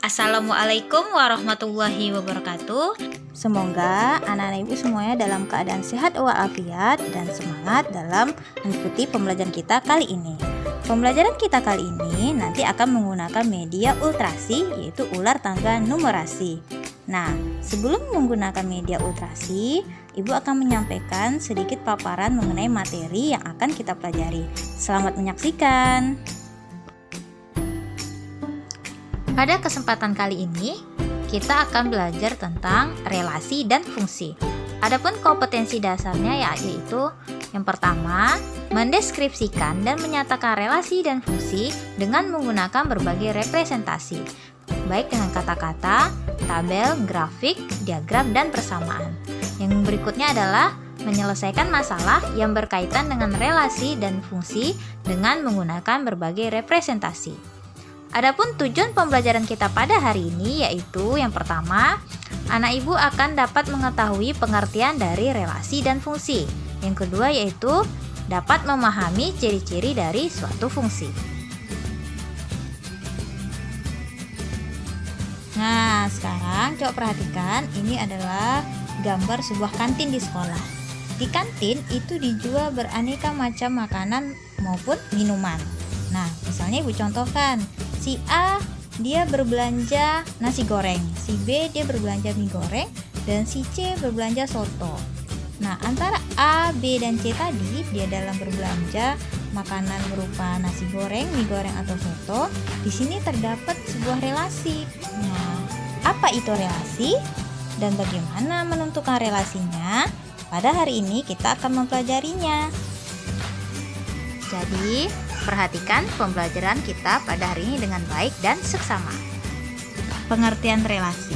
Assalamualaikum warahmatullahi wabarakatuh. Semoga anak-anak ibu semuanya dalam keadaan sehat walafiat dan semangat dalam mengikuti pembelajaran kita kali ini. Pembelajaran kita kali ini nanti akan menggunakan media ultrasi, yaitu ular tangga numerasi. Nah, sebelum menggunakan media ultrasi, ibu akan menyampaikan sedikit paparan mengenai materi yang akan kita pelajari. Selamat menyaksikan. Pada kesempatan kali ini, kita akan belajar tentang relasi dan fungsi. Adapun kompetensi dasarnya yaitu yang pertama, mendeskripsikan dan menyatakan relasi dan fungsi dengan menggunakan berbagai representasi, baik dengan kata-kata, tabel, grafik, diagram, dan persamaan. Yang berikutnya adalah menyelesaikan masalah yang berkaitan dengan relasi dan fungsi dengan menggunakan berbagai representasi. Adapun tujuan pembelajaran kita pada hari ini yaitu yang pertama, anak ibu akan dapat mengetahui pengertian dari relasi dan fungsi. Yang kedua yaitu dapat memahami ciri-ciri dari suatu fungsi. Nah, sekarang coba perhatikan, ini adalah gambar sebuah kantin di sekolah. Di kantin itu dijual beraneka macam makanan maupun minuman. Nah, misalnya ibu contohkan, si A dia berbelanja nasi goreng, si B dia berbelanja mie goreng, dan si C berbelanja soto. Nah, antara A, B, dan C tadi dia dalam berbelanja makanan berupa nasi goreng, mie goreng, atau soto. Di sini terdapat sebuah relasi. Nah, apa itu relasi dan bagaimana menentukan relasinya? Pada hari ini kita akan mempelajarinya. Jadi, perhatikan pembelajaran kita pada hari ini dengan baik dan seksama. Pengertian relasi.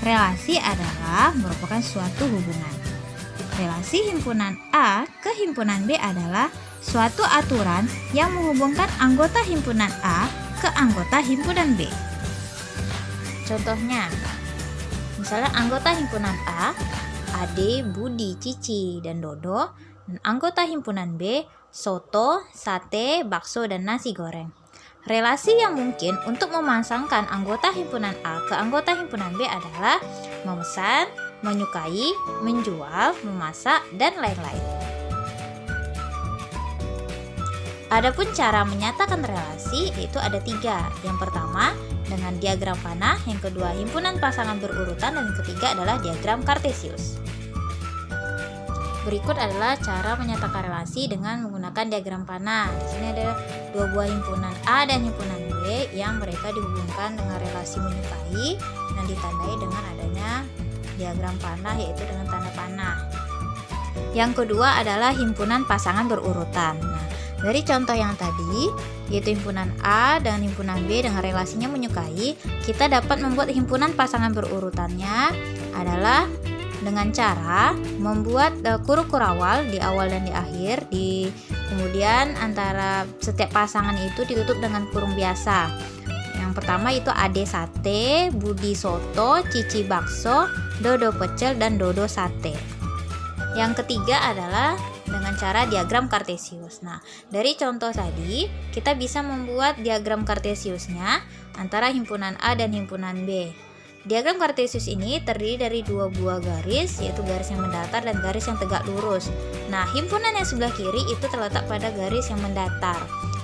Relasi adalah merupakan suatu hubungan. Relasi himpunan A ke himpunan B adalah suatu aturan yang menghubungkan anggota himpunan A ke anggota himpunan B. Contohnya, misalnya anggota himpunan A, Ade, Budi, Cici, dan Dodo, dan anggota himpunan B, soto, sate, bakso, dan nasi goreng. Relasi yang mungkin untuk memasangkan anggota himpunan A ke anggota himpunan B adalah memesan, menyukai, menjual, memasak, dan lain-lain. Adapun cara menyatakan relasi yaitu ada 3. Yang pertama dengan diagram panah, yang kedua himpunan pasangan berurutan, dan yang ketiga adalah diagram kartesius. Berikut adalah cara menyatakan relasi dengan menggunakan diagram panah. Di sini ada 2 buah himpunan A dan himpunan B yang mereka dihubungkan dengan relasi menyukai dan ditandai dengan adanya diagram panah yaitu dengan tanda panah. Yang kedua adalah himpunan pasangan berurutan. Nah, dari contoh yang tadi yaitu himpunan A dan himpunan B dengan relasinya menyukai, kita dapat membuat himpunan pasangan berurutannya adalah dengan cara membuat kurung kurawal di awal dan di akhir, kemudian antara setiap pasangan itu ditutup dengan kurung biasa. Yang pertama itu Ade sate, Budi soto, Cici bakso, Dodo pecel, dan Dodo sate. Yang ketiga adalah dengan cara diagram kartesius. Nah, dari contoh tadi kita bisa membuat diagram kartesiusnya antara himpunan A dan himpunan B. Diagram kartesius ini terdiri dari 2 buah garis, yaitu garis yang mendatar dan garis yang tegak lurus. Nah, himpunan yang sebelah kiri itu terletak pada garis yang mendatar.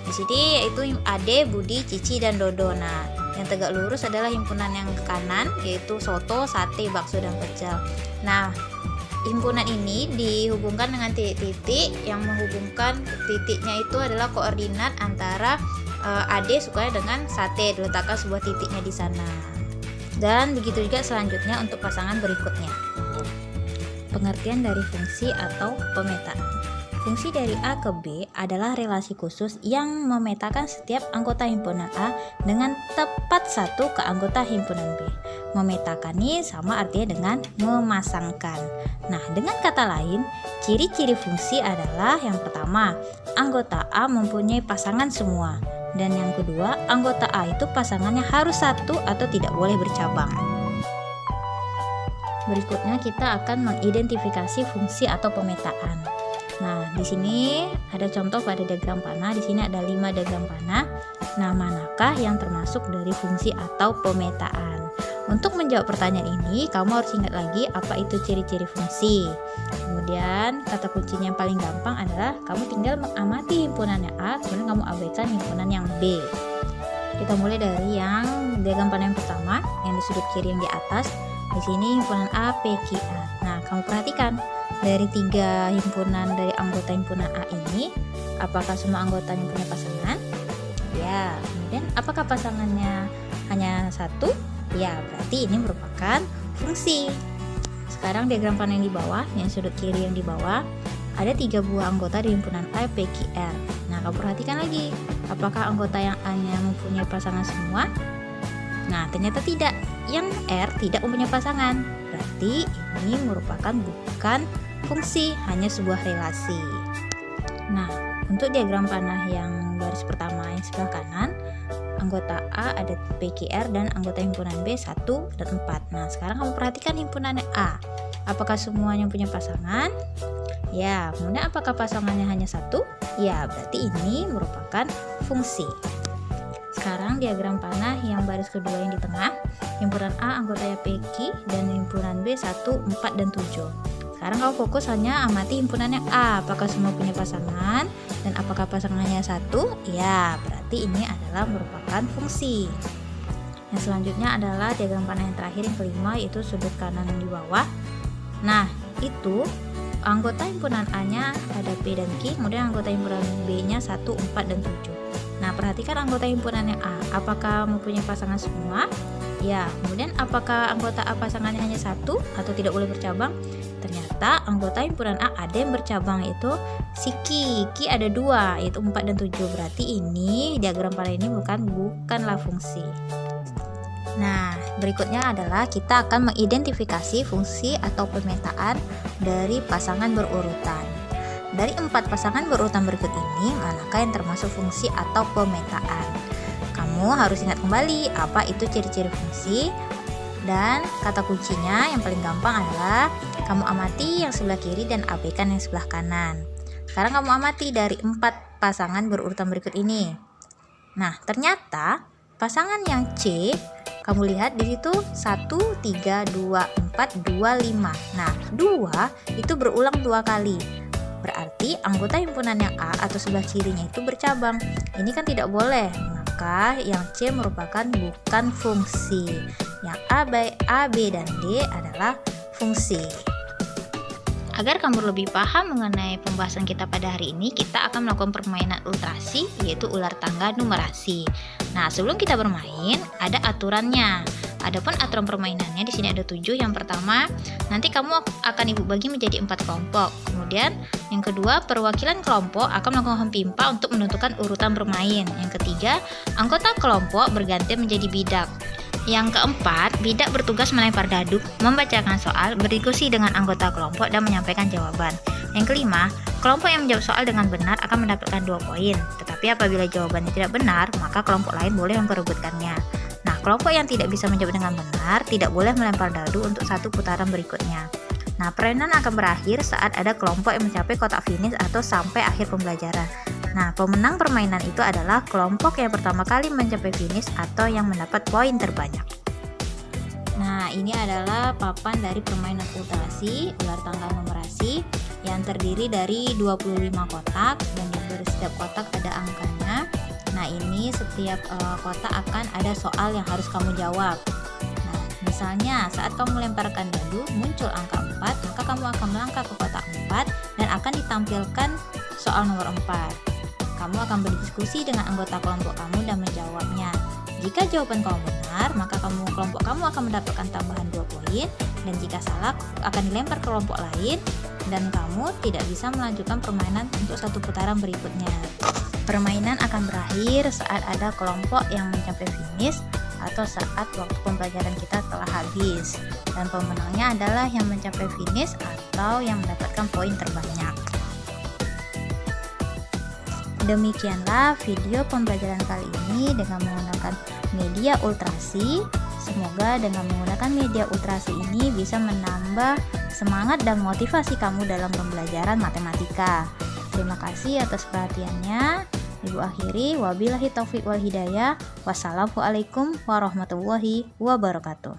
Di sini yaitu Ade, Budi, Cici, dan Dodo. Nah, yang tegak lurus adalah himpunan yang ke kanan, yaitu soto, sate, bakso, dan pecel. Nah, himpunan ini dihubungkan dengan titik-titik yang menghubungkan titiknya itu adalah koordinat antara Ade sukanya dengan sate, diletakkan sebuah titiknya di sana. Dan begitu juga selanjutnya untuk pasangan berikutnya. Pengertian dari fungsi atau pemetaan. Fungsi dari A ke B adalah relasi khusus yang memetakan setiap anggota himpunan A dengan tepat satu ke anggota himpunan B. Memetakan ini sama artinya dengan memasangkan. Nah, dengan kata lain, ciri-ciri fungsi adalah yang pertama, anggota A mempunyai pasangan semua. Dan yang kedua, anggota A itu pasangannya harus satu atau tidak boleh bercabang. Berikutnya kita akan mengidentifikasi fungsi atau pemetaan. Nah, di sini ada contoh pada diagram panah. Di sini ada 5 diagram panah. Nah, manakah yang termasuk dari fungsi atau pemetaan? Untuk menjawab pertanyaan ini, kamu harus ingat lagi apa itu ciri-ciri fungsi. Kemudian, kata kuncinya yang paling gampang adalah kamu tinggal mengamati himpunannya A, kemudian kamu abaikan himpunan yang B. Kita mulai dari yang diagram panah yang pertama, yang di sudut kiri yang di atas. Di sini himpunan A, P, Q, A. Nah, kamu perhatikan dari 3 himpunan dari anggota himpunan A ini, apakah semua anggotanya punya pasangan? Ya. Kemudian, apakah pasangannya hanya satu? Ya, berarti ini merupakan fungsi. Sekarang diagram panah yang di bawah, yang sudut kiri yang di bawah, ada 3 buah anggota di himpunan A, P, Q, R. Nah, kamu perhatikan lagi, apakah anggota yang A-nya mempunyai pasangan semua? Nah, ternyata tidak. Yang R tidak mempunyai pasangan. Berarti ini merupakan bukan fungsi, hanya sebuah relasi. Nah, untuk diagram panah yang garis pertama yang sebelah kanan, anggota A ada PQR dan anggota himpunan B 1 dan 4. Nah, sekarang kamu perhatikan himpunannya A. Apakah semuanya punya pasangan? Ya, kemudian apakah pasangannya hanya satu? Ya, berarti ini merupakan fungsi. Sekarang diagram panah yang baris kedua yang di tengah, himpunan A anggotanya PQ dan himpunan B 1, 4, dan 7. Sekarang kamu fokus hanya amati himpunannya A, apakah semua punya pasangan dan apakah pasangannya satu? Ya, berarti ini adalah merupakan fungsi. Yang selanjutnya adalah diagram panah yang terakhir yang kelima, yaitu sudut kanan yang di bawah. Nah, itu anggota himpunan A-nya ada P dan Q, kemudian anggota himpunan B-nya 1, 4, dan 7. Nah, perhatikan anggota himpunannya A, apakah mempunyai pasangan semua? Ya, kemudian apakah anggota A pasangannya hanya satu atau tidak boleh bercabang? Ternyata anggota himpunan A ada yang bercabang, yaitu si Q. Q ada 2, yaitu 4 dan 7. Berarti ini diagram panah ini bukanlah fungsi. Nah, berikutnya adalah kita akan mengidentifikasi fungsi atau pemetaan dari pasangan berurutan. Dari 4 pasangan berurutan berikut ini, manakah yang termasuk fungsi atau pemetaan? Kamu harus ingat kembali apa itu ciri-ciri fungsi, dan kata kuncinya yang paling gampang adalah kamu amati yang sebelah kiri dan abaikan yang sebelah kanan. Sekarang kamu amati dari 4 pasangan berurutan berikut ini. Nah, ternyata pasangan yang C, kamu lihat di situ 1, 3, 2, 4, 2, 5. Nah, 2 itu berulang 2 kali. Berarti anggota himpunan yang A atau sebelah kirinya itu bercabang. Ini kan tidak boleh. Maka yang C merupakan bukan fungsi. Yang A, B, dan D adalah fungsi. Agar kamu lebih paham mengenai pembahasan kita pada hari ini, kita akan melakukan permainan ultrasi, yaitu ular tangga numerasi. Nah, sebelum kita bermain, ada aturannya. Adapun aturan permainannya di sini ada 7. Yang pertama, nanti kamu akan ibu bagi menjadi 4 kelompok. Kemudian, yang kedua, perwakilan kelompok akan melakukan pimpa untuk menentukan urutan bermain. Yang ketiga, anggota kelompok berganti menjadi bidak. Yang keempat, bidak bertugas melempar dadu, membacakan soal, berdiskusi dengan anggota kelompok, dan menyampaikan jawaban. Yang kelima, kelompok yang menjawab soal dengan benar akan mendapatkan 2 poin. Tetapi apabila jawabannya tidak benar, maka kelompok lain boleh memperebutkannya. Nah, kelompok yang tidak bisa menjawab dengan benar tidak boleh melempar dadu untuk 1 putaran berikutnya. Nah, permainan akan berakhir saat ada kelompok yang mencapai kotak finish atau sampai akhir pembelajaran. Nah, pemenang permainan itu adalah kelompok yang pertama kali mencapai finish atau yang mendapat poin terbanyak. Nah, ini adalah papan dari permainan ultrasi, ular tangga numerasi, yang terdiri dari 25 kotak dan di setiap kotak ada angkanya. Nah, ini setiap kotak akan ada soal yang harus kamu jawab. Nah, misalnya saat kamu melemparkan dadu muncul angka 4, maka kamu akan melangkah ke kotak 4 dan akan ditampilkan soal nomor 4. Kamu akan berdiskusi dengan anggota kelompok kamu dan menjawabnya. Jika jawaban kamu benar, maka kelompok kamu akan mendapatkan tambahan 2 poin, dan jika salah akan dilempar ke kelompok lain dan kamu tidak bisa melanjutkan permainan untuk 1 putaran berikutnya. Permainan akan berakhir saat ada kelompok yang mencapai finish atau saat waktu pembelajaran kita telah habis, dan pemenangnya adalah yang mencapai finish atau yang mendapatkan poin terbanyak. Demikianlah video pembelajaran kali ini dengan menggunakan media ultrasi. Semoga dengan menggunakan media ultrasi ini bisa menambah semangat dan motivasi kamu dalam pembelajaran matematika. Terima kasih atas perhatiannya. Ibu akhiri, wabillahi taufik wal hidayah. Wassalamualaikum warahmatullahi wabarakatuh.